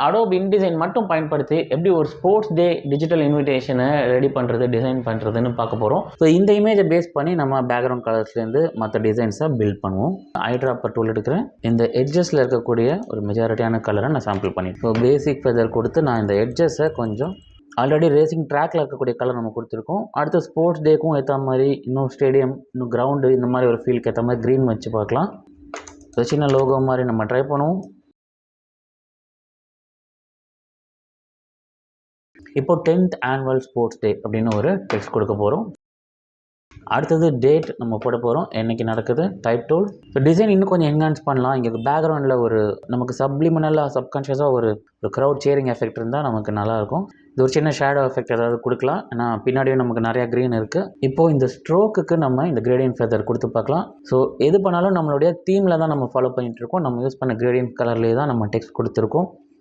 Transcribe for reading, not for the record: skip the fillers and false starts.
Adobe InDesign மட்டும் பயன்படுத்தி எப்படி ஒரு ஸ்போர்ட்ஸ் டே டிஜிட்டல் இன்விடேஷனை ரெடி பண்ணுறது, டிசைன் பண்ணுறதுன்னு பார்க்க போகிறோம். ஸோ இந்த இமேஜை பேஸ் பண்ணி நம்ம பேக்ரவுண்ட் கலர்ஸ்லேருந்து மற்ற டிசைன்ஸை பில்ட் பண்ணுவோம். ஐட்ராப்பர் டூல் எடுக்கிறேன். இந்த எட்ஜஸில் இருக்கக்கூடிய ஒரு மெஜாரிட்டியான கலரை நான் சாம்பிள் பண்ணிட்டேன். ஸோ பேசிக் ஃபெதர் கொடுத்து நான் இந்த எட்ஜஸை கொஞ்சம் ஆல்ரெடி ரேசிங் ட்ராக்கில் இருக்கக்கூடிய கலர் நம்ம கொடுத்துருக்கோம். அடுத்து ஸ்போர்ட்ஸ் டேக்கும் ஏற்ற மாதிரி இன்னும் ஸ்டேடியம், இன்னும் கிரவுண்டு, இந்த மாதிரி ஒரு ஃபீல்க்கு ஏற்ற மாதிரி க்ரீன் வச்சு பார்க்கலாம். ஸோ சின்ன லோகோ மாதிரி நம்ம ட்ரை பண்ணுவோம். இப்போ 10th ஆனுவல் ஸ்போர்ட்ஸ் டே அப்படின்னு ஒரு டெக்ஸ்ட் கொடுக்க போகிறோம். அடுத்தது டேட் நம்ம போட போகிறோம், என்றைக்கு நடக்குது. Type tool. ஸோ டிசைன் இன்னும் கொஞ்சம் என்ஹான்ஸ் பண்ணலாம். இங்கே பேக்ரவுண்டில் ஒரு நமக்கு சப்ளிமினலாக சப்கான்ஷியஸாக ஒரு க்ரௌட் சேரிங் எஃபெக்ட் இருந்தால் நமக்கு நல்லாயிருக்கும். இது ஒரு சின்ன ஷேடோ எஃபெக்ட் ஏதாவது கொடுக்கலாம். ஏன்னா பின்னாடியும் நமக்கு நிறையா க்ரீன் இருக்குது. இப்போது இந்த ஸ்ட்ரோக்குக்கு நம்ம இந்த கிரேடியன்ட் ஃபெதர் கொடுத்து பார்க்கலாம். ஸோ எது பண்ணாலும் நம்மளுடைய தீமில் தான் நம்ம ஃபாலோ பண்ணிகிட்டு இருக்கோம். நம்ம யூஸ் பண்ண கிரேடியன்ட் கலர்லேயே தான் நம்ம டெக்ஸ்ட் கொடுத்துருக்கோம்.